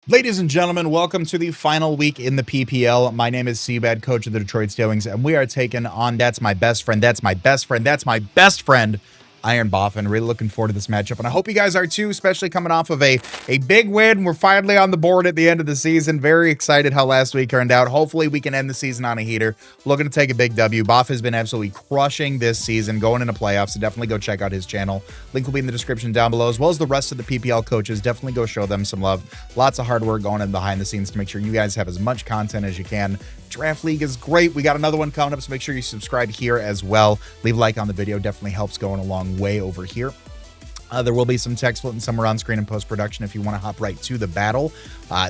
Ladies and gentlemen, welcome to the final week in the PPL. My name is CBAD, coach of the Detroit Steelings, and we are taking on that's my best friend, Iron Boffin. Really looking forward to this matchup, and I hope you guys are too, especially coming off of a big win. We're finally on the board at the end of the season. Very excited how last week turned out. Hopefully we can end the season on a heater. Looking to take a big W. Boff has been absolutely crushing this season, going into playoffs, so definitely go check out his channel. Link will be in the description down below, as well as the rest of the PPL coaches. Definitely go show them some love. Lots of hard work going in behind the scenes to make sure you guys have as much content as you can. Draft League is great. We got another one coming up, so make sure you subscribe here as well. Leave a like on the video. Definitely helps going a long way over here. There will be some text floating somewhere on screen in post-production if you want to hop right to the battle.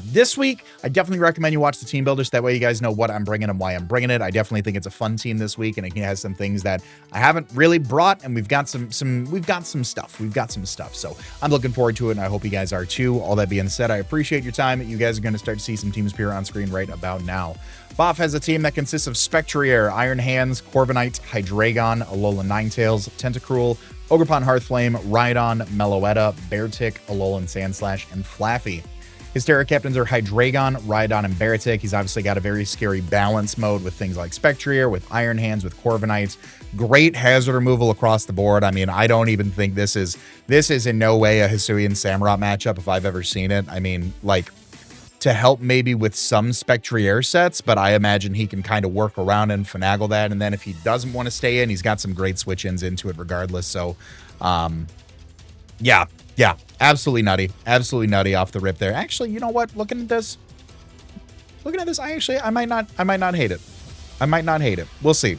This week, I definitely recommend you watch the team builder, so that way you guys know what I'm bringing and why I'm bringing it. I definitely think it's a fun team this week, and it has some things that I haven't really brought, and we've got some stuff. So I'm looking forward to it, and I hope you guys are too. All that being said, I appreciate your time. You guys are going to start to see some teams appear on screen right about now. Boff has a team that consists of Spectrier, Iron Hands, Corviknight, Hydreigon, Alolan Ninetales, Tentacruel, Ogerpon Hearthflame, Rhydon, Meloetta, Beartick, Alolan Sandslash, and Flaffy. His Terra Captains are Hydreigon, Rhydon, and Beartick. He's obviously got a very scary balance mode with things like Spectrier, with Iron Hands, with Corviknight. Great hazard removal across the board. I mean, I don't even think this is in no way a Hisuian Samurott matchup if I've ever seen it. I mean, like, to help maybe with some Spectrier sets, but I imagine he can kind of work around and finagle that. And then if he doesn't want to stay in, he's got some great switch-ins into it regardless. So, yeah, absolutely nutty off the rip there. Actually, you know what? Looking at this, I might not hate it. We'll see.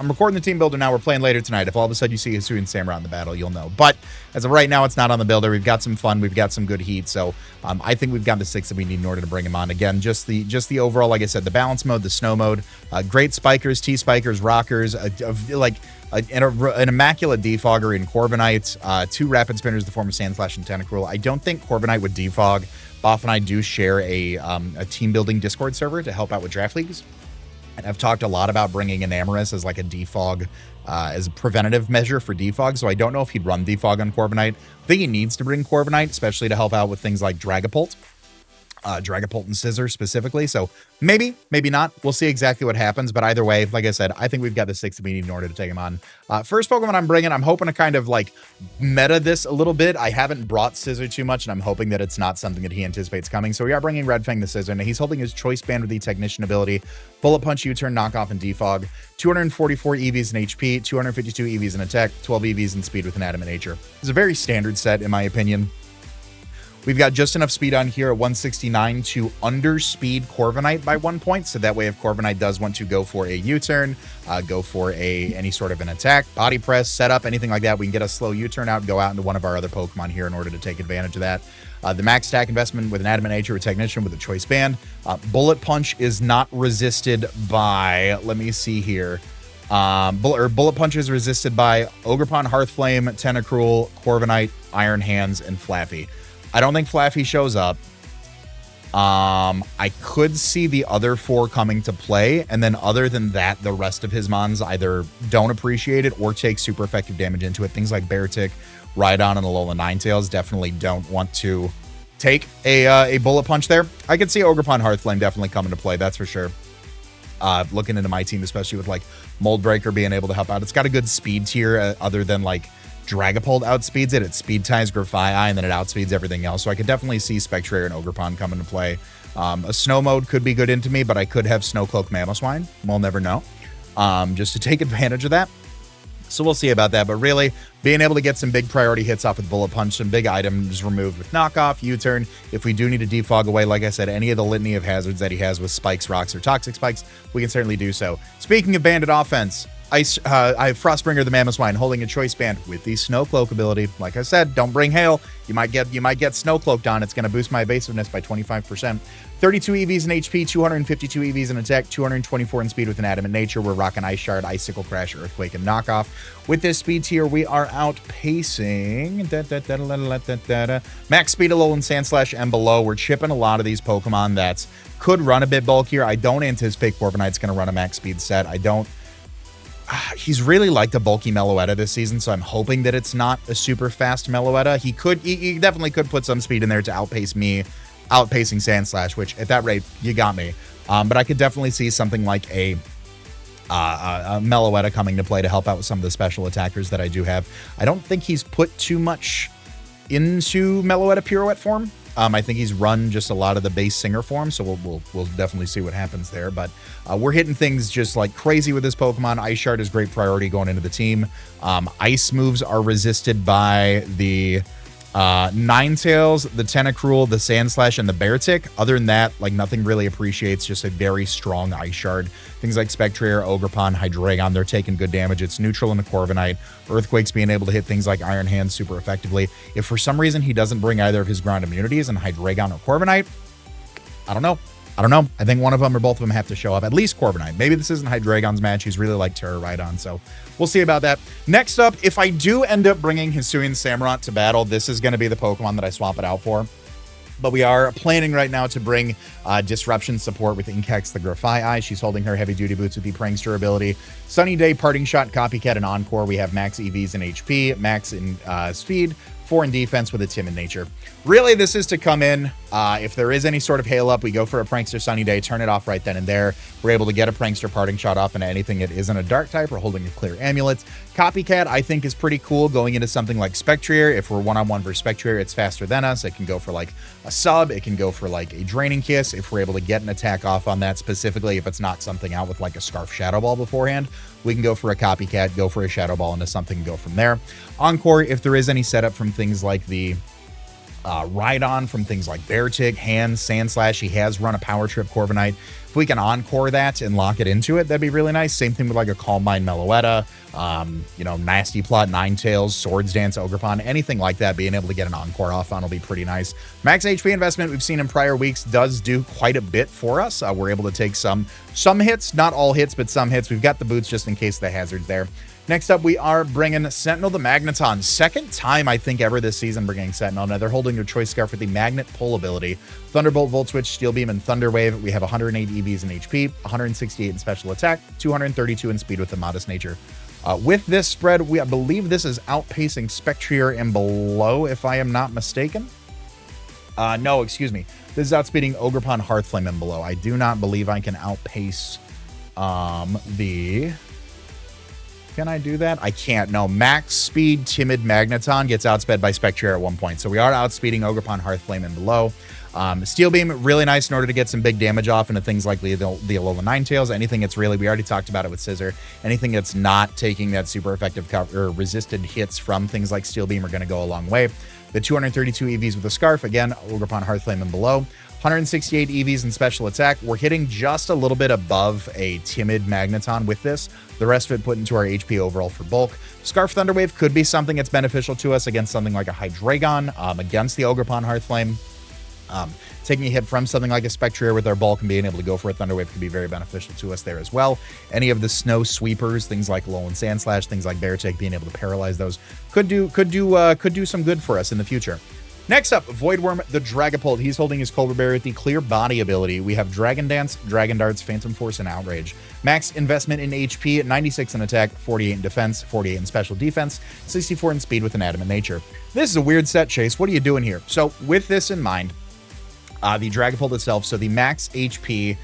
I'm recording the team builder now. We're playing later tonight. If all of a sudden you see Hisuian Samurott in the battle, you'll know. But as of right now, it's not on the builder. We've got some fun. We've got some good heat. So I think we've got the 6 that we need in order to bring him on. Again, just the overall, like I said, the balance mode, the snow mode, great spikers, T-spikers, rockers, an immaculate defogger in Corviknight, 2 rapid spinners in the form of Sandslash and Tentacruel. I don't think Corviknight would defog. Boff and I do share a team building Discord server to help out with draft leagues. And I've talked a lot about bringing Enamorus as like a defog, as a preventative measure for defog. So I don't know if he'd run defog on Corviknight. I think he needs to bring Corviknight, especially to help out with things like Dragapult. Dragapult and Scissor specifically. So maybe not. We'll see exactly what happens. But either way, like I said, I think we've got the 6 that we need in order to take him on. First Pokemon I'm bringing, I'm hoping to kind of like meta this a little bit. I haven't brought Scissor too much, and I'm hoping that it's not something that he anticipates coming. So we are bringing Redfang the Scissor, and he's holding his Choice Band with the Technician ability, Bullet Punch, U-Turn, Knockoff, and Defog, 244 EVs in HP, 252 EVs in Attack, 12 EVs in Speed with an Adamant Nature. It's a very standard set, in my opinion. We've got just enough speed on here at 169 to underspeed Corviknight by 1 point. So that way, if Corviknight does want to go for a U-turn, go for any sort of an attack, body press, setup, anything like that, we can get a slow U-turn out and go out into one of our other Pokemon here in order to take advantage of that. The max attack investment with an Adamant Nature, with Technician, with a Choice Band. Bullet Punch is not resisted by, let me see here. Bullet Punch is resisted by Ogerpon, Hearthflame, Tentacruel, Corviknight, Iron Hands, and Flaffy. I don't think Flaffy shows up. I could see the other 4 coming to play, and then other than that, the rest of his mons either don't appreciate it or take super effective damage into it. Things like Beartick, Rhydon, and Alolan Ninetales definitely don't want to take a Bullet Punch there. I could see Ogerpon Hearthflame definitely coming to play, that's for sure. Looking into my team, especially with like Mold Breaker being able to help out. It's got a good speed tier other than like Dragapult outspeeds it. It speed ties Grafai, and then it outspeeds everything else. So I could definitely see Spectrier and Ogerpon come into play. A snow mode could be good into me, but I could have Snowcloak Mamoswine. We'll never know. Just to take advantage of that. So we'll see about that. But really, being able to get some big priority hits off with Bullet Punch, some big items removed with Knockoff, U-Turn. If we do need to defog away, like I said, any of the litany of hazards that he has with Spikes, Rocks, or Toxic Spikes, we can certainly do so. Speaking of banded offense, I have Frostbringer the Mamoswine holding a Choice Band with the Snowcloak ability. Like I said, don't bring Hail. You might get Snowcloaked on. It's going to boost my evasiveness by 25%. 32 EVs in HP, 252 EVs in Attack, 224 in Speed with an Adamant Nature. We're rocking Ice Shard, Icicle Crash, Earthquake, and Knockoff. With this speed tier, we are outpacing max speed Alolan Sandslash and below. We're chipping a lot of these Pokemon that could run a bit bulkier. I don't anticipate Corviknight's going to run a max speed set. I don't he's really liked a bulky Meloetta this season, so I'm hoping that it's not a super fast Meloetta. He definitely could put some speed in there to outpace me, outpacing Sandslash, which at that rate, you got me. But I could definitely see something like a Meloetta coming to play to help out with some of the special attackers that I do have. I don't think he's put too much into Meloetta Pirouette form. I think he's run just a lot of the base Singer form, so we'll definitely see what happens there. But we're hitting things just like crazy with this Pokemon. Ice Shard is great priority going into the team. Ice moves are resisted by the Ninetales, the Tentacruel, the Sandslash, and the Beartic. Other than that, like nothing really appreciates just a very strong Ice Shard. Things like Spectrier, Ogerpon, Hydreigon, they're taking good damage. It's neutral in the Corviknight. Earthquake's being able to hit things like Iron Hand super effectively. If for some reason he doesn't bring either of his ground immunities in Hydreigon or Corviknight, I don't know. I think one of them or both of them have to show up. At least Corviknight. Maybe this isn't Hydreigon's match. He's really like Terra Rhydon, so we'll see about that. Next up, if I do end up bringing Hisuian Samurott to battle, this is going to be the Pokemon that I swap it out for. But we are planning right now to bring Disruption support with Inkhex the Grafai. She's holding her Heavy Duty Boots with the Prankster ability. Sunny Day, Parting Shot, Copycat, and Encore. We have max EVs and HP, max in speed, 4 in defense with a timid nature. Really, this is to come in. If there is any sort of hail up, we go for a Prankster Sunny Day, turn it off right then and there. We're able to get a Prankster Parting Shot off into anything that isn't a Dark type or holding a clear amulet. Copycat, I think, is pretty cool going into something like Spectrier. If we're one-on-one versus Spectrier, it's faster than us. It can go for like a sub. It can go for like a Draining Kiss. If we're able to get an attack off on that, specifically if it's not something out with like a Scarf Shadow Ball beforehand, we can go for a Copycat, go for a Shadow Ball into something and go from there. Encore, if there is any setup from things like the Rhydon, from things like Beartic, Hands, Sandslash, he has run a Power Trip Corviknight. If we can Encore that and lock it into it, that'd be really nice. Same thing with like a Calm Mind Meloetta, Nasty Plot, Ninetales, Swords Dance, Ogerpon, anything like that, being able to get an Encore off on will be pretty nice. Max HP investment we've seen in prior weeks does do quite a bit for us. We're able to take some hits, not all hits, but some hits. We've got the boots just in case the hazard's there. Next up, we are bringing Sentinel the Magneton. Second time, I think, ever this season bringing Sentinel. Now, they're holding their Choice Scarf with the Magnet Pull ability. Thunderbolt, Volt Switch, Steel Beam, and Thunder Wave. We have 108 EVs in HP, 168 in Special Attack, 232 in Speed with the Modest Nature. With this spread, I believe this is outpacing Spectrier and below, if I am not mistaken. No, excuse me. This is outspeeding Ogerpon, Hearthflame, and below. I do not believe I can outpace Can I do that? I can't. No. Max speed Timid Magneton gets outsped by Spectrier at one point. So we are outspeeding Ogerpon, Hearthflame, and below. Steel Beam, really nice in order to get some big damage off into things like the Alola Ninetales. Anything that's really, we already talked about it with Scissor. Anything that's not taking that super effective cover or resisted hits from things like Steel Beam are going to go a long way. The 232 EVs with a Scarf, again, Ogerpon, Hearthflame, and below. 168 EVs in Special Attack. We're hitting just a little bit above a Timid Magneton with this. The rest of it put into our HP overall for bulk. Scarf Thunderwave could be something that's beneficial to us against something like a Hydreigon, against the Ogerpon, Hearthflame. Taking a hit from something like a Spectrier with our bulk and being able to go for a Thunderwave could be very beneficial to us there as well. Any of the Snow Sweepers, things like Alolan Sandslash, things like Beartic, being able to paralyze those could do some good for us in the future. Next up, Voidworm the Dragapult. He's holding his Cobra Berry with the Clear Body ability. We have Dragon Dance, Dragon Darts, Phantom Force, and Outrage. Max investment in HP, 96 in attack, 48 in defense, 48 in special defense, 64 in speed with an Adamant Nature. This is a weird set, Chase. What are you doing here? So with this in mind, the Dragapult itself, so the max HP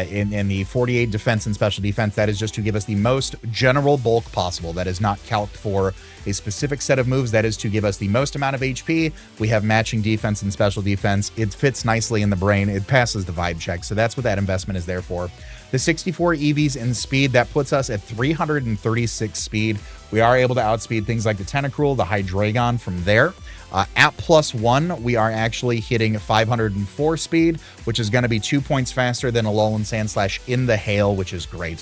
in the 48 defense and special defense, that is just to give us the most general bulk possible. That is not calced for a specific set of moves. That is to give us the most amount of HP. We have matching defense and special defense. It fits nicely in the brain. It passes the vibe check. So that's what that investment is there for. The 64 EVs in speed, that puts us at 336 speed. We are able to outspeed things like the Tentacruel, the Hydreigon from there. At +1, we are actually hitting 504 speed, which is going to be 2 points faster than Alolan Sandslash in the hail, which is great.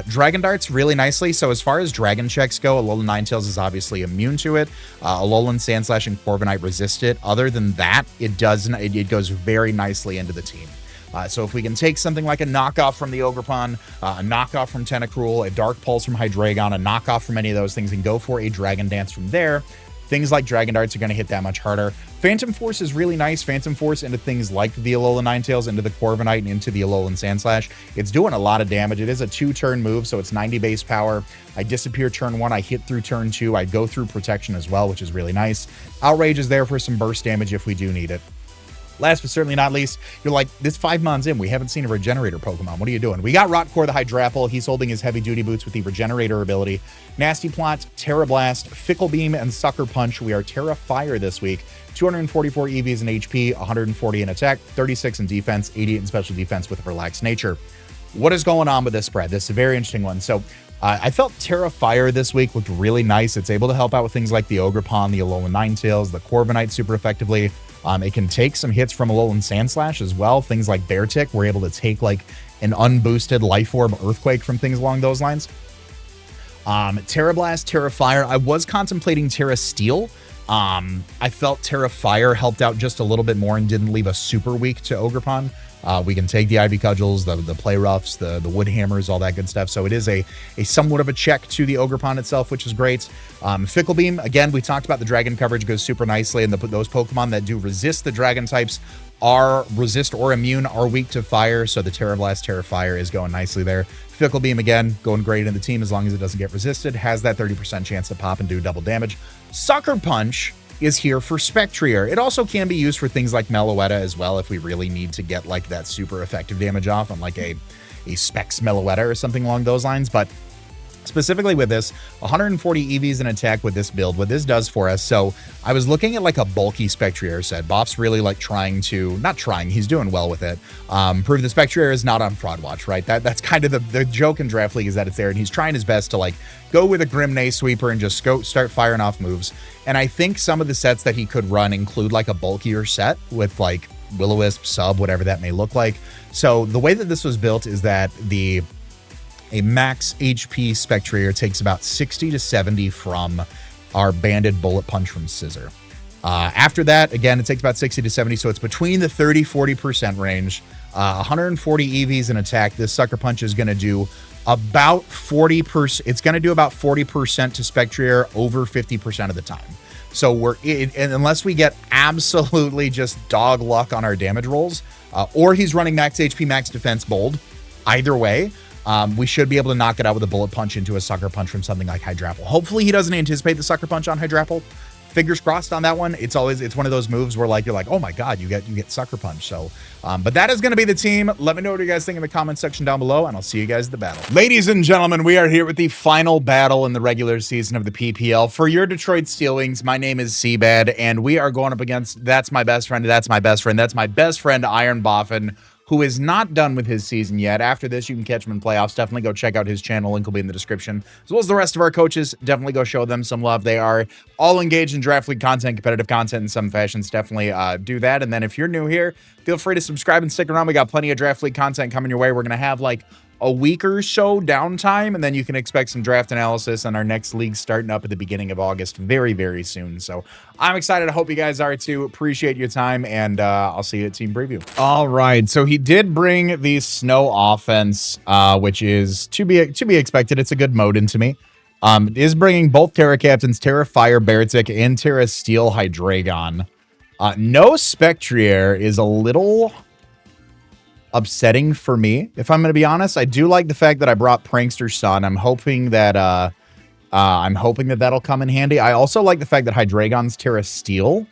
Dragon Darts really nicely. So as far as Dragon checks go, Alolan Ninetales is obviously immune to it. Alolan Sandslash and Corviknight resist it. Other than that, it goes very nicely into the team. So if we can take something like a knockoff from the Ogerpon, a knockoff from Tentacruel, a Dark Pulse from Hydreigon, a knockoff from any of those things, and go for a Dragon Dance from there, things like Dragon Darts are going to hit that much harder. Phantom Force is really nice. Phantom Force into things like the Alolan Ninetales, into the Corviknight, and into the Alolan Sandslash. It's doing a lot of damage. It is a 2-turn move, so it's 90 base power. I disappear turn 1. I hit through turn 2. I go through protection as well, which is really nice. Outrage is there for some burst damage if we do need it. Last but certainly not least, you're like, this 5 mons in, we haven't seen a Regenerator Pokemon. What are you doing? We got Rotcore the Hydrapple. He's holding his Heavy Duty Boots with the Regenerator ability. Nasty Plot, Terra Blast, Fickle Beam, and Sucker Punch. We are Terra Fire this week. 244 EVs in HP, 140 in attack, 36 in defense, 88 in special defense with a relaxed nature. What is going on with this spread? This is a very interesting one. So I felt Terra Fire this week looked really nice. It's able to help out with things like the Ogerpon, the Alolan Ninetales, the Corviknight super effectively. It can take some hits from Alolan Sandslash as well. Things like Bear Tick, we're able to take like an unboosted Life Orb Earthquake from things along those lines. Terra Blast, Terra Fire. I was contemplating Terra Steel. I felt Terra Fire helped out just a little bit more and didn't leave us super weak to Ogerpon. We can take the Ivy Cudgels, the Play Roughs, the Wood Hammers, all that good stuff. So it is a somewhat of a check to the Ogerpon itself, which is great. Fickle Beam, again, we talked about the dragon coverage goes super nicely, and those Pokemon that do resist the dragon types are resist or immune are weak to fire. So the Terra Blast, Terra Fire is going nicely there. Fickle Beam, again, going great in the team as long as it doesn't get resisted. Has that 30% chance to pop and do double damage. Sucker Punch is here for Spectrier. It also can be used for things like Meloetta as well if we really need to get like that super effective damage off on like a Specs Meloetta or something along those lines. But specifically with this, 140 EVs in attack with this build, what this does for us. So I was looking at like a bulky Spectrier set. Boff's really like he's doing well with it. Prove the Spectrier is not on Fraud Watch, right? That's kind of the joke in Draft League is that it's there, and he's trying his best to like go with a Grimnay Sweeper and just start firing off moves. And I think some of the sets that he could run include like a bulkier set with like Will-O-Wisp, Sub, whatever that may look like. So the way that this was built is that a max HP Spectrier takes about 60 to 70 from our Banded Bullet Punch from Scissor. After that, again, it takes about 60 to 70, so it's between the 30-40% range. 140 EVs in attack. This Sucker Punch is going to do about 40%. It's going to do about 40% to Spectrier over 50% of the time. So and unless we get absolutely just dog luck on our damage rolls, or he's running max HP, max defense, bold, either way, we should be able to knock it out with a Bullet Punch into a Sucker Punch from something like Hydrapple. Hopefully he doesn't anticipate the Sucker Punch on Hydrapple. Fingers crossed on that one. It's one of those moves where like you're like, oh my god, you get Sucker Punch. So but that is going to be the team. Let me know what you guys think in the comment section down below, and I'll see you guys at the battle. Ladies and gentlemen, we are here with the final battle in the regular season of the PPL for your Detroit Steel Wings. My name is CBAD, and we are going up against that's my best friend, Iron Boffin, who is not done with his season yet. After this, you can catch him in playoffs. Definitely go check out his channel. Link will be in the description. As well as the rest of our coaches, definitely go show them some love. They are all engaged in Draft League content, competitive content in some fashions. Definitely do that. And then if you're new here, feel free to subscribe and stick around. We got plenty of Draft League content coming your way. We're going to have like a week or so downtime, and then you can expect some draft analysis on our next league starting up at the beginning of August very, very soon. So I'm excited. I hope you guys are too. Appreciate your time, and I'll see you at Team Preview. All right, so he did bring the Snow offense, which is to be expected. It's a good mode into me. Is bringing both Terra Captains, Terra Fire Beartic, and Terra Steel Hydreigon. No Spectrier is a little upsetting for me, if I'm going to be honest. I do like the fact that I brought Prankster Sun. I'm hoping that that'll come in handy. I also like the fact that Hydreigon's Terra Steel,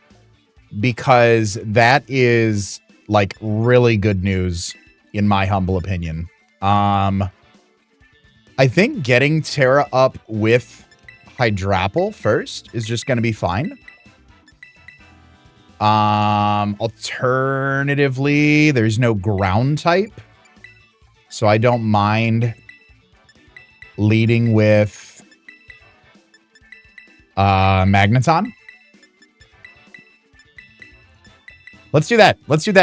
because that is like really good news in my humble opinion. I think getting Terra up with Hydrapple first is just going to be fine. Alternatively, there's no ground type, so I don't mind leading with Magneton. Let's do that.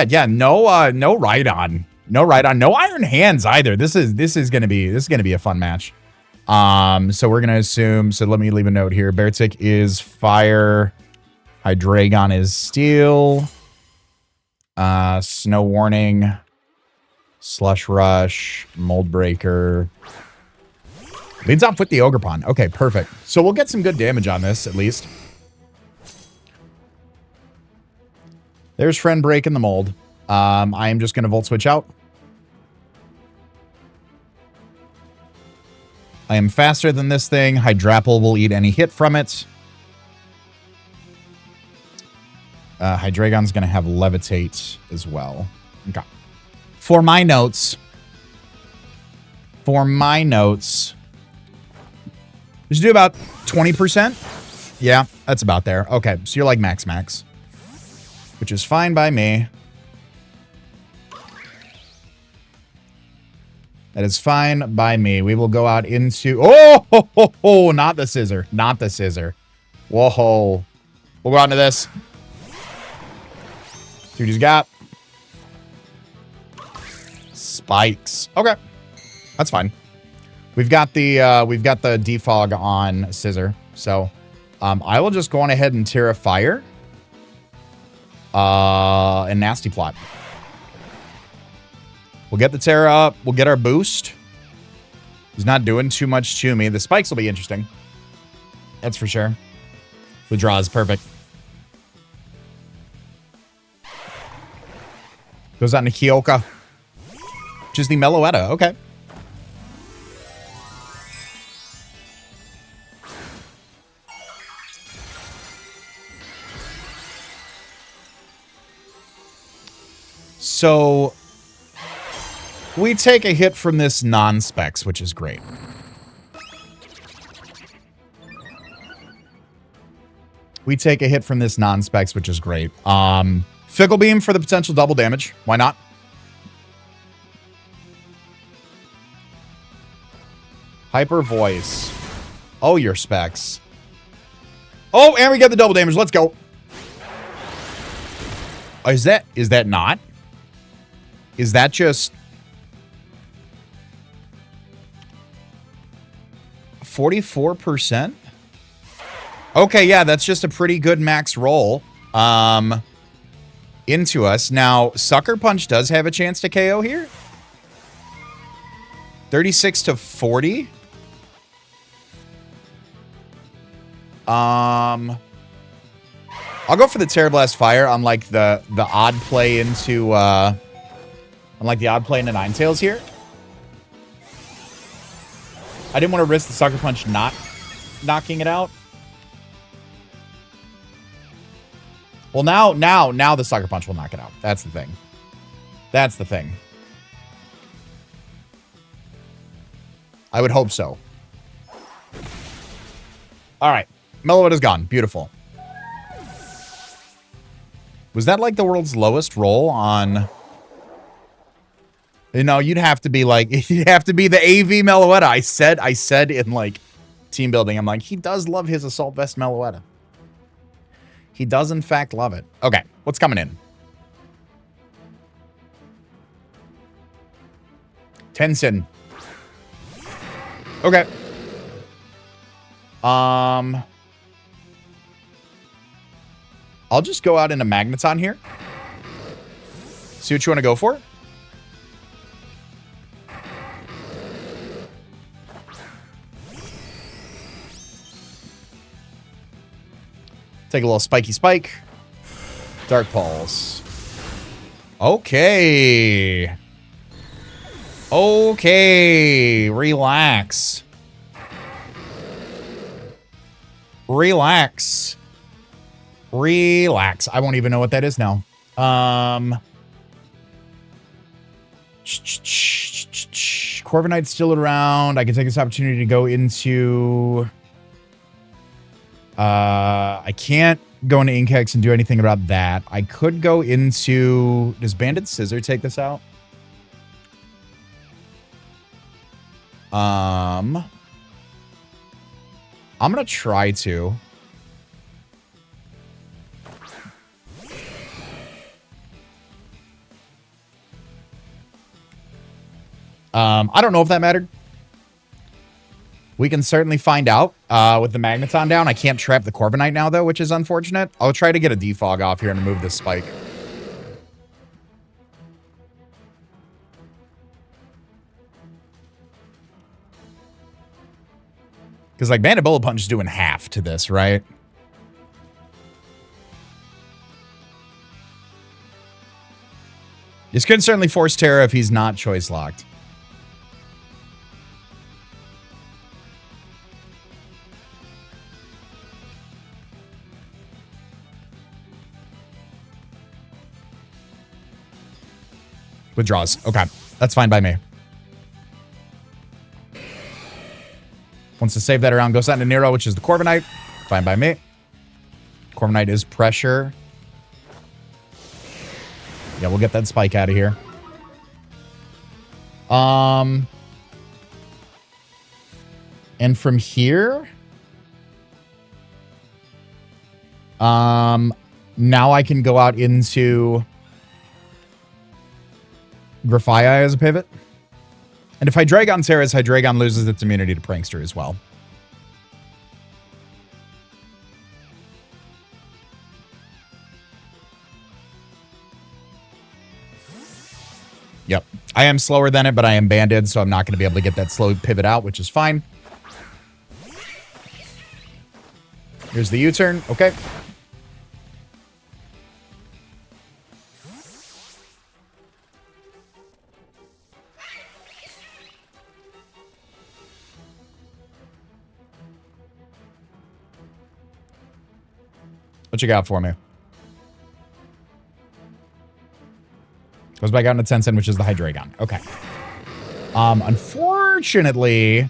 Yeah, no Rhydon. No Iron Hands either. This is gonna be a fun match. So we're gonna assume, so let me leave a note here. Beartic is fire. Hydreigon is steel. Snow Warning. Slush Rush. Mold Breaker. Leads off with the Ogerpon. Okay, perfect. So we'll get some good damage on this, at least. There's friend breaking the mold. I am just going to Volt Switch out. I am faster than this thing. Hydrapple will eat any hit from it. Hydreigon's going to have Levitate as well. Okay. For my notes. Just do about 20%. Yeah, that's about there. Okay, so you're like max. Which is fine by me. That is fine by me. We will go out into... Oh, not the scissor. Not the scissor. Whoa. We'll go out into this. See what he's got. Spikes. Okay. That's fine. We've got the defog on scissor. So I will just go on ahead and Terra Fire. And Nasty Plot. We'll get the Terra up. We'll get our boost. He's not doing too much to me. The spikes will be interesting. That's for sure. The draw is perfect. Goes out into Kyoka. Which is the Meloetta. Okay. So we take a hit from this non-specs, which is great. We take a hit from this non-specs, which is great. Fickle Beam for the potential double damage. Why not? Hyper Voice. Oh, your specs. Oh, and we get the double damage. Let's go. Oh, is that not? Is that just 44%? Okay, yeah, that's just a pretty good max roll into us. Now, Sucker Punch does have a chance to KO here. 36 to 40. I'll go for the Terra Blast Fire on like the odd play into Ninetales here. I didn't want to risk the Sucker Punch not knocking it out. Well, now the Sucker Punch will knock it out. That's the thing. That's the thing. I would hope so. All right. Meloetta's gone. Beautiful. Was that like the world's lowest roll on... You know, you'd have to be like... You'd have to be the AV Meloetta. I said in like team building, I'm like, he does love his Assault Vest Meloetta. He does, in fact, love it. Okay, what's coming in? Tenzin. Okay. I'll just go out into Magneton here. See what you want to go for. Take a little spiky spike. Dark Pulse. Okay. Okay. Relax. Relax. Relax. I won't even know what that is now. Corviknight's still around. I can take this opportunity to go into... I can't go into Inkhex and do anything about that. I could go into... Does Banded Scissor take this out? I'm going to try to. I don't know if that mattered. We can certainly find out with the Magneton down. I can't trap the Corviknight now, though, which is unfortunate. I'll try to get a defog off here and remove this spike. Because, like, Bandit Bullet Punch is doing half to this, right? This could certainly force Terra if he's not choice locked. Withdraws. Okay. That's fine by me. Wants to save that around. Goes out to Nero, which is the Corviknight. Fine by me. Corviknight is pressure. Yeah, we'll get that spike out of here. And from here... now I can go out into... Grafaiai as a pivot. And if Hydreigon Terras, Hydreigon loses its immunity to Prankster as well. Yep. I am slower than it, but I am banded, so I'm not going to be able to get that slow pivot out, which is fine. Here's the U-turn. Okay. What you got for me? Goes back out into Tensen, which is the Hydreigon. Okay. Unfortunately,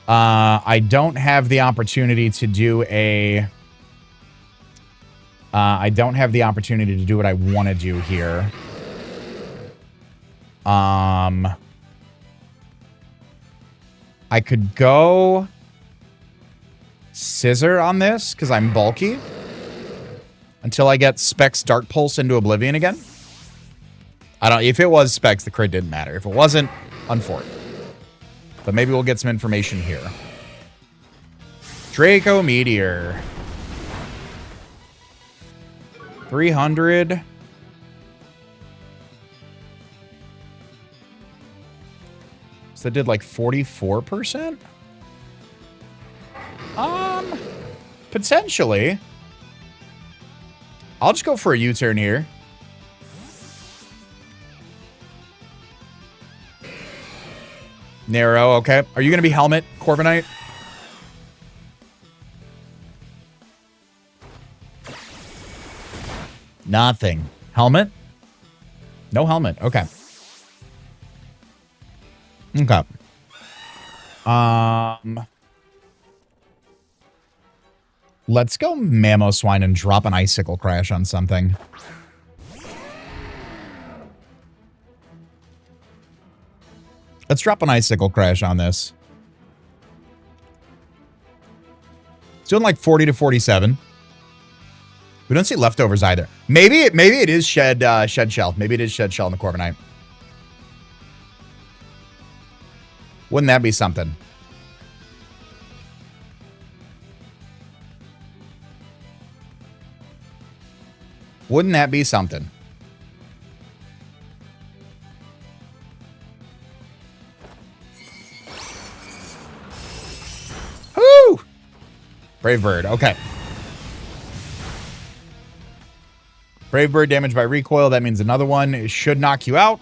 I don't have the opportunity to do a... I don't have the opportunity to do what I want to do here. I could go... Scissor on this, because I'm bulky. Until I get Specs Dark Pulse into Oblivion again. I don't... If it was Specs, the crit didn't matter. If it wasn't, unfortunate. But maybe we'll get some information here. Draco Meteor. 300. So that did like 44%? Potentially. I'll just go for a U-turn here. Narrow, okay. Are you going to be Helmet, Corviknight? Nothing. Helmet? No helmet. Okay. Okay. Let's go Mamoswine and drop an Icicle Crash on something. Let's drop an Icicle Crash on this. It's doing like 40 to 47. We don't see leftovers either. Maybe it is Shed Shell. Maybe it is Shed Shell in the Corviknight. Wouldn't that be something? Wouldn't that be something? Whoo! Brave Bird, okay. Brave Bird damaged by recoil. That means another one. It should knock you out.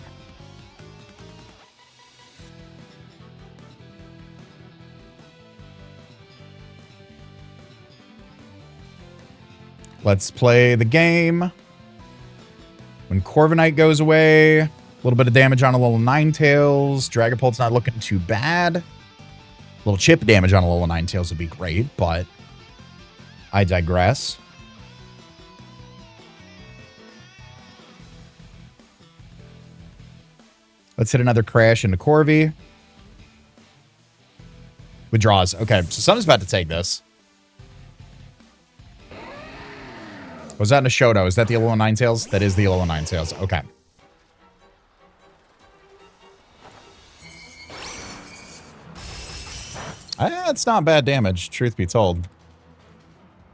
Let's play the game. When Corviknight goes away, a little bit of damage on a little Ninetales. Dragapult's not looking too bad. A little chip damage on a little Ninetales would be great, but I digress. Let's hit another crash into Corvi. Withdraws. Okay, so someone's about to take this. Was that in a Shoto? Is that the Alolan Ninetales? That is the Alolan Ninetales. Okay. It's not bad damage, truth be told.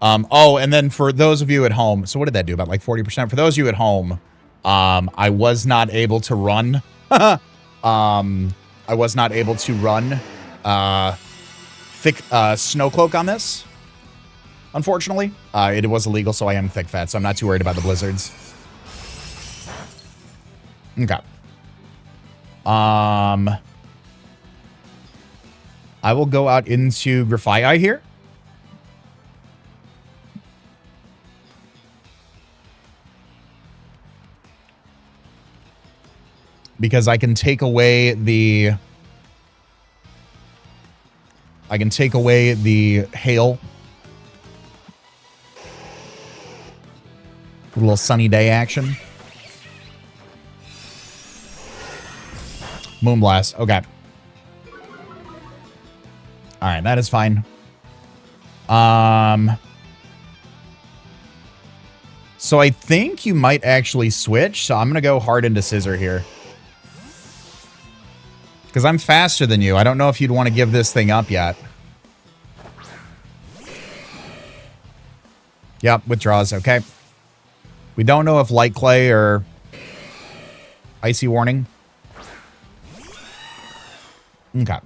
Oh, and then for those of you at home, so what did that do? About like 40%? For those of you at home, I was not able to run. I was not able to run thick snow cloak on this. Unfortunately, it was illegal, so I am thick fat, so I'm not too worried about the blizzards. Okay. I will go out into Grafii here. Because I can take away the... hail. A little sunny day action. Moonblast. Okay. Alright, that is fine. So I think you might actually switch. So I'm going to go hard into Scissor here. Because I'm faster than you. I don't know if you'd want to give this thing up yet. Yep, withdraws. Okay. We don't know if Light Clay or Icy Warning. Okay.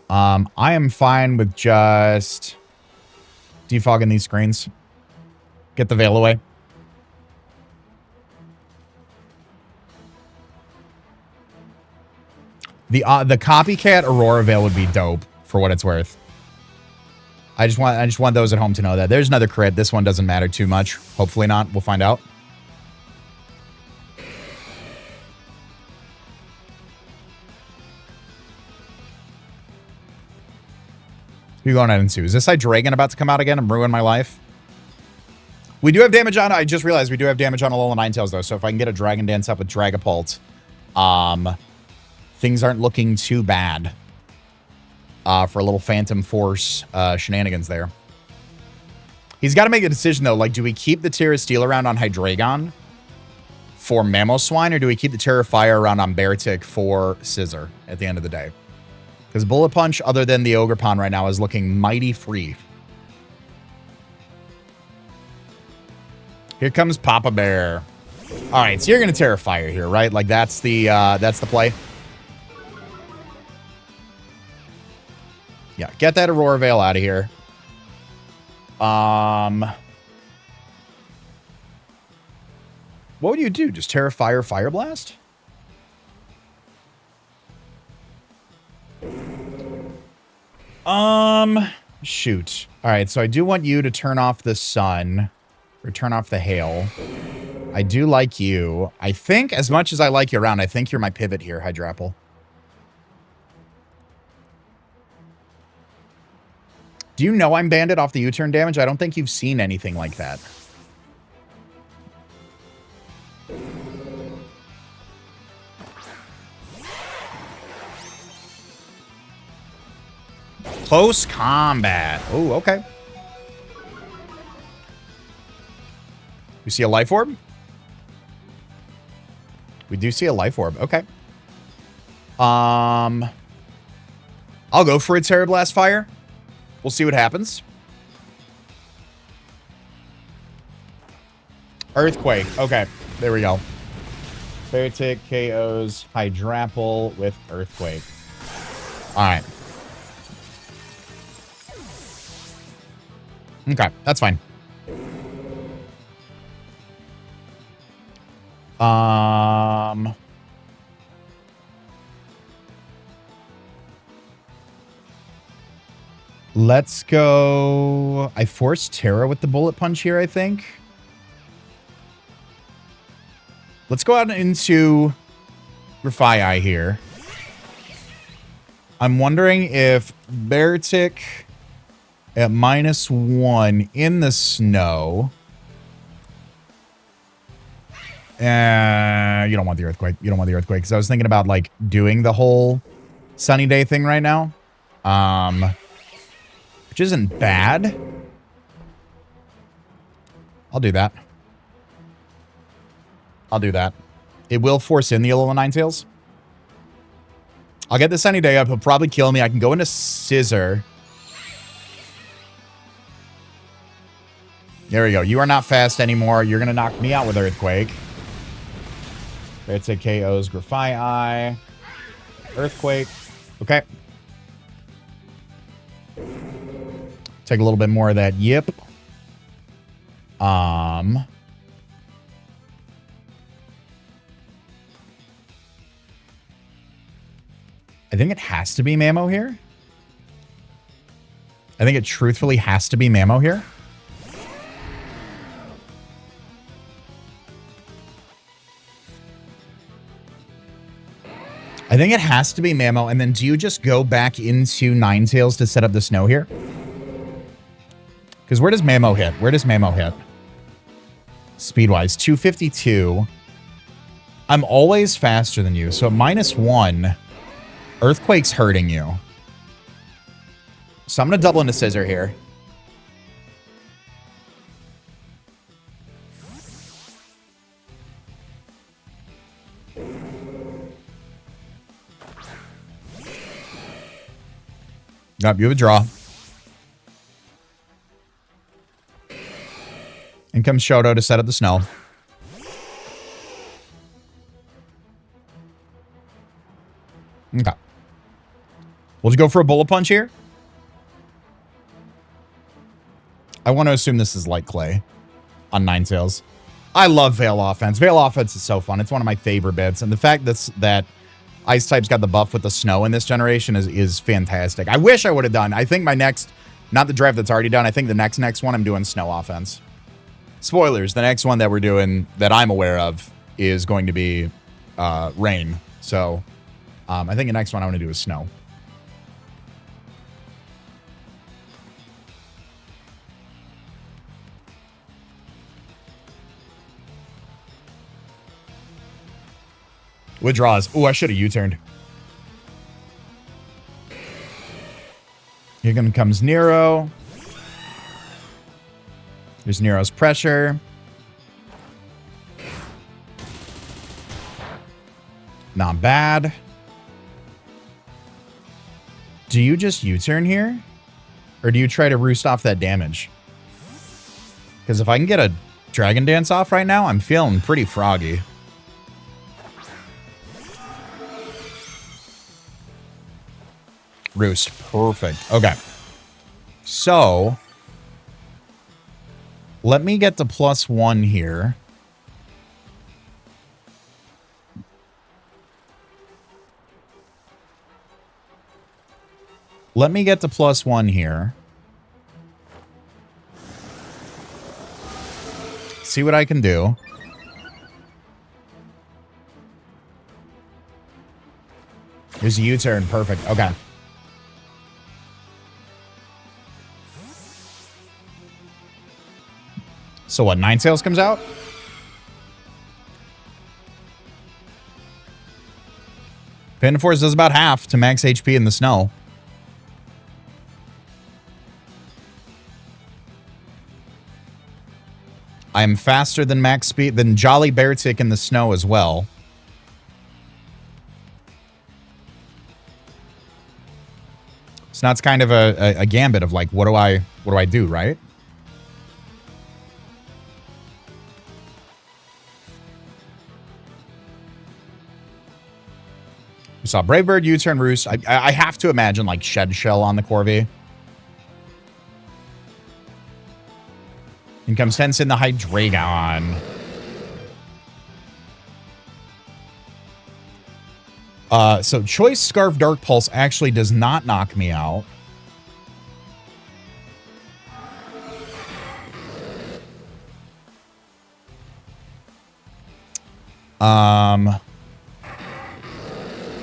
I am fine with just defogging these screens. Get the veil away. The copycat Aurora Veil would be dope for what it's worth. I just want those at home to know that. There's another crit. This one doesn't matter too much. Hopefully not. We'll find out. Who you going out into? Is this side Dragon about to come out again and ruin my life? We do have damage on... I just realized we do have damage on Alola Ninetales, though. So if I can get a Dragon Dance up with Dragapult, things aren't looking too bad for a little Phantom Force shenanigans there. He's got to make a decision, though. Like, do we keep the Terra Steel around on Hydreigon for Mamoswine, or do we keep the Terra Fire around on Beartic for Scissor at the end of the day? Because Bullet Punch, other than the Ogerpon right now, is looking mighty free. Here comes Papa Bear. All right, so you're going to Terra Fire here, right? Like, that's the play. Yeah, get that Aurora Veil out of here. What would you do? Just Terra Fire, Fire Blast? Shoot. All right, so I do want you to turn off the sun, or turn off the hail. I do like you. I think, as much as I like you around, I think you're my pivot here, Hydrapple. Do you know I'm banded off the U-turn damage? I don't think you've seen anything like that. Close combat. Oh, okay. We see a life orb? We do see a life orb. Okay. I'll go for a Terra Blast Fire. We'll see what happens. Earthquake. Okay. There we go. Beartic KOs Hydrapple with Earthquake. All right. Okay, that's fine. Let's go... I forced Terra with the Bullet Punch here, I think. Let's go out into Grafii here. I'm wondering if Beartic at -1 in the snow. You don't want the Earthquake. You don't want the Earthquake. Because I was thinking about, like, doing the whole sunny day thing right now. Which isn't bad. I'll do that. I'll do that. It will force in the Alola Ninetales. I'll get the sunny day up. He'll probably kill me. I can go into Scissor. There we go. You are not fast anymore. You're going to knock me out with Earthquake. It's a KO's Grafii. Earthquake. Okay. Take a little bit more of that yip. I think it has to be Mammo here. I think it truthfully has to be Mammo here. I think it has to be Mammo, and then do you just go back into Ninetales to set up the snow here? Because where does Mammo hit? Where does Mammo hit? Speed-wise, 252. I'm always faster than you, so -1. Earthquake's hurting you. So I'm going to double into Scissor here. Yep, you have a draw. In comes Shoto to set up the snow. Okay. We'll just go for a bullet punch here. I want to assume this is like clay on Ninetales. I love Veil Offense. Veil Offense is so fun. It's one of my favorite bits. And the fact that Ice type's got the buff with the snow in this generation is fantastic. I wish I would have done. I think my next, not the draft that's already done, I think the next one I'm doing snow offense. Spoilers, the next one that we're doing that I'm aware of is going to be rain. So I think the next one I want to do is snow. Withdraws. Ooh, I should have U-turned. Here comes Nero. There's Nero's pressure. Not bad. Do you just U-turn here? Or do you try to roost off that damage? Because if I can get a Dragon Dance off right now, I'm feeling pretty froggy. Roost. Perfect. Okay. So, let me get to +1 here. Let me get to +1 here. See what I can do. There's a U-turn. Perfect. Okay. So what, Ninetales comes out? Panda Force does about half to max HP in the snow. I am faster than max speed, than Jolly Beartick in the snow as well. So now it's kind of a gambit of like, what do I do, right? We saw Brave Bird, U-turn, Roost. I have to imagine like Shed Shell on the Corvi. In comes Tensin the Hydreigon. So Choice Scarf Dark Pulse actually does not knock me out.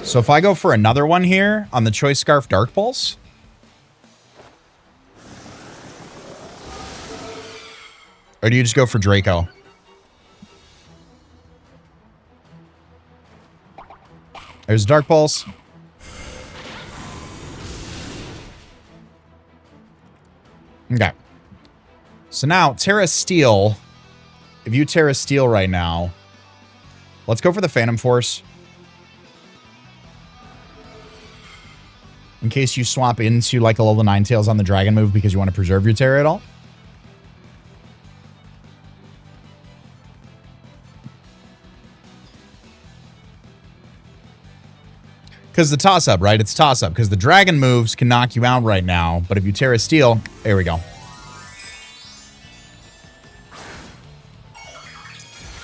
So if I go for another one here on the Choice Scarf Dark Pulse. Or do you just go for Draco? There's Dark Pulse. Okay. So now, Terra Steel. If you Terra Steel right now, let's go for the Phantom Force. In case you swap into like a level 9 on the Dragon move because you want to preserve your Terra at all. Because the toss-up, right? It's toss-up. Because the Dragon moves can knock you out right now. But if you Terra Steel, there we go.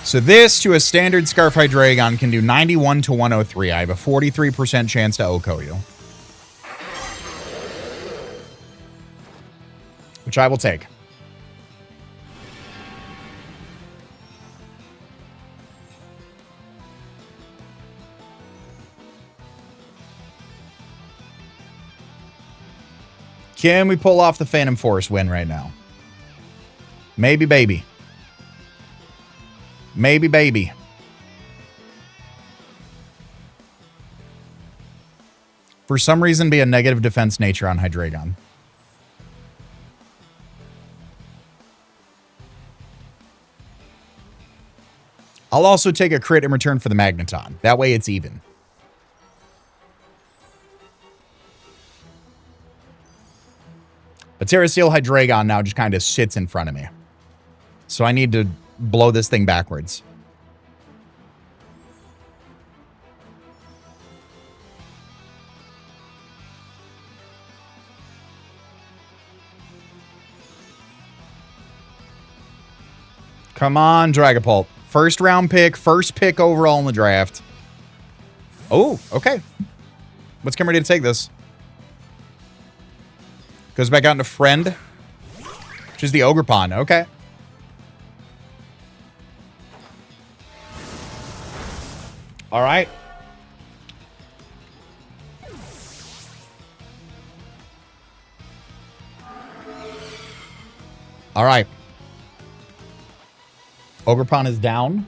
So this to a standard Scarf Hydreigon can do 91 to 103. I have a 43% chance to OHKO you. Which I will take. Can we pull off the Phantom Force win right now? Maybe, baby. Maybe, baby. For some reason, be a negative defense nature on Hydreigon. I'll also take a crit in return for the Magneton. That way it's even. But Terrasteel Hydreigon now just kind of sits in front of me. So I need to blow this thing backwards. Come on, Dragapult. First round pick, first pick overall in the draft. Oh, okay. Let's get ready to take this. Goes back out into Friend, which is the Ogerpon. Okay. All right. All right. Ogerpon is down.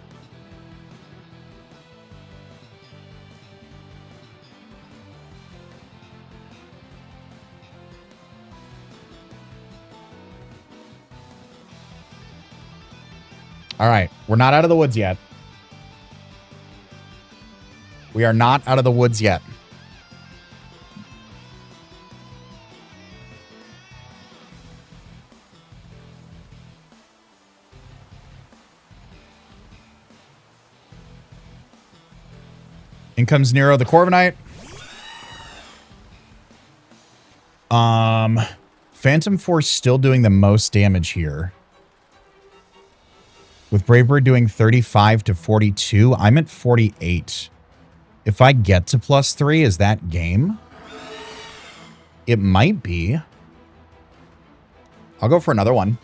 All right. We're not out of the woods yet. We are not out of the woods yet. In comes Nero the Corviknight. Phantom Force still doing the most damage here. With Brave Bird doing 35 to 42, I'm at 48. If I get to +3, is that game? It might be. I'll go for another one.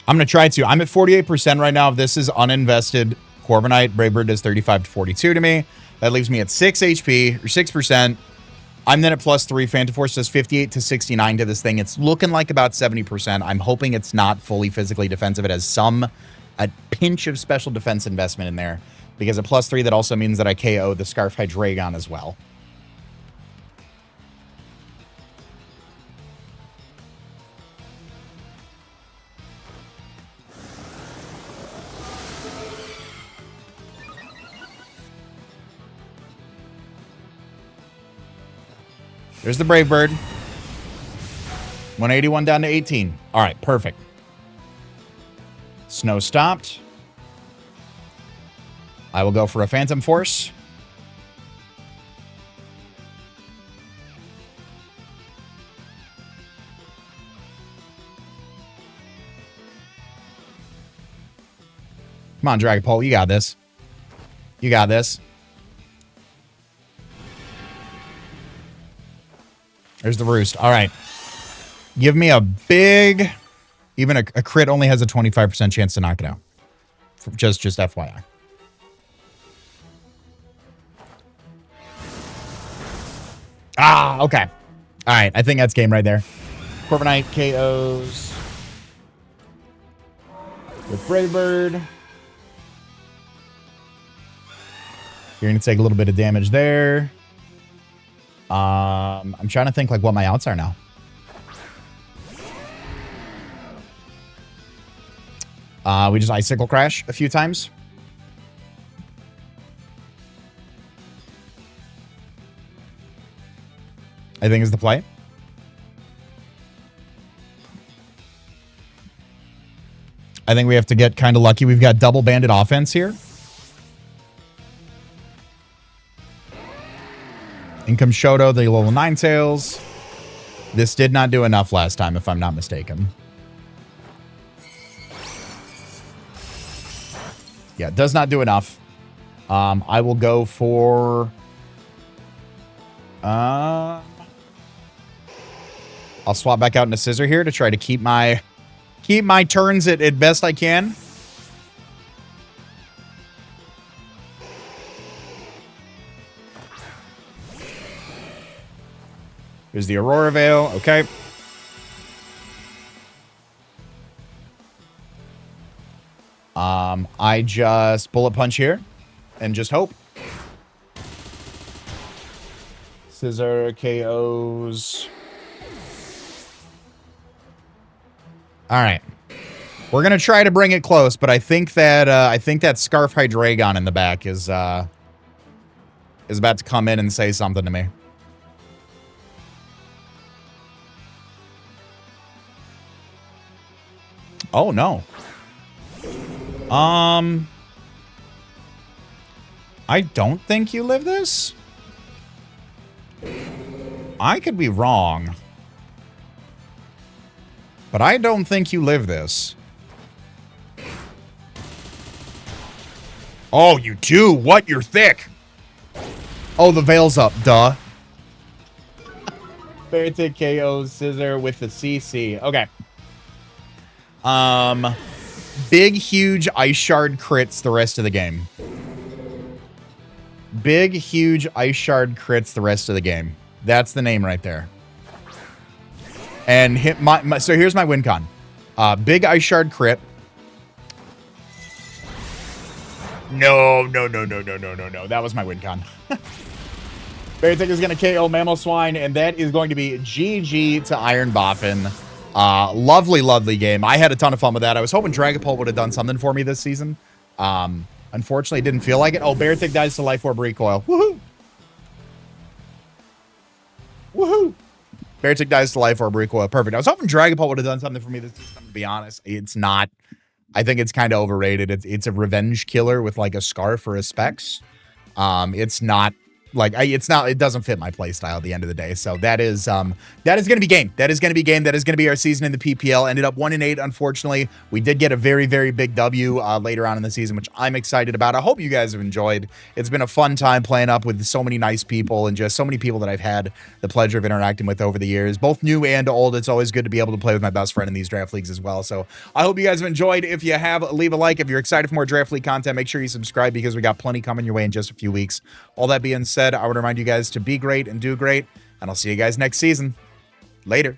I'm going to try to. I'm at 48% right now. If this is uninvested Corviknight, Brave Bird does 35 to 42 to me. That leaves me at 6 HP, or 6%. I'm then at +3. Phantom Force does 58 to 69 to this thing. It's looking like about 70%. I'm hoping it's not fully physically defensive. It has a pinch of special defense investment in there. Because at +3, that also means that I KO the Scarf Hydreigon as well. There's the Brave Bird. 181 down to 18. All right, perfect. Snow stopped. I will go for a Phantom Force. Come on, Dragapult, you got this. You got this. There's the Roost. All right. Give me a big... Even a crit only has a 25% chance to knock it out. Just FYI. Ah, okay. All right. I think that's game right there. Corviknight KOs. With Brave Bird. You're going to take a little bit of damage there. I'm trying to think like what my outs are now. We just Icicle Crash a few times. I think is the play. I think we have to get kind of lucky. We've got double banded offense here. In comes Shoto, the level 9 tails. This did not do enough last time, if I'm not mistaken. Yeah, does not do enough. I will go for... I'll swap back out into Scissor here to try to keep my turns at best I can. Here's the Aurora Veil. Okay. I just Bullet Punch here and just hope. Scissor KOs. All right. We're going to try to bring it close, but I think that Scarf Hydreigon in the back is about to come in and say something to me. Oh, no. I don't think you live this. I could be wrong. But I don't think you live this. Oh, you do? What? You're thick. Oh, the veil's up. Duh. Beartic KO Scissor with the CC. Okay. Big, huge Ice Shard crits the rest of the game. Big, huge Ice Shard crits the rest of the game. That's the name right there. And hit so here's my win con. Big Ice Shard crit. No. That was my win con. Beartic is going to KO Mammal Swine, and that is going to be GG to Iron Boffin. Lovely game. I had a ton of fun with that. I was hoping Dragapult would have done something for me this season. Unfortunately, didn't feel like it. Oh, Beartic dies to Life Orb Recoil. Woohoo! Woohoo! Beartic dies to Life Orb Recoil. Perfect. I was hoping Dragapult would have done something for me this season, to be honest. It's not. I think it's kind of overrated. It's a revenge killer with like a Scarf or a Specs. It's not. Like, it doesn't fit my play style at the end of the day. So that is going to be game. That is going to be game. That is going to be our season in the PPL. Ended up 1-8, unfortunately. We did get a very, very big W later on in the season, which I'm excited about. I hope you guys have enjoyed. It's been a fun time playing up with so many nice people and just so many people that I've had the pleasure of interacting with over the years, both new and old. It's always good to be able to play with my best friend in these draft leagues as well. So I hope you guys have enjoyed. If you have, leave a like. If you're excited for more draft league content, make sure you subscribe because we got plenty coming your way in just a few weeks. All that being said, I would remind you guys to be great and do great, and I'll see you guys next season. Later.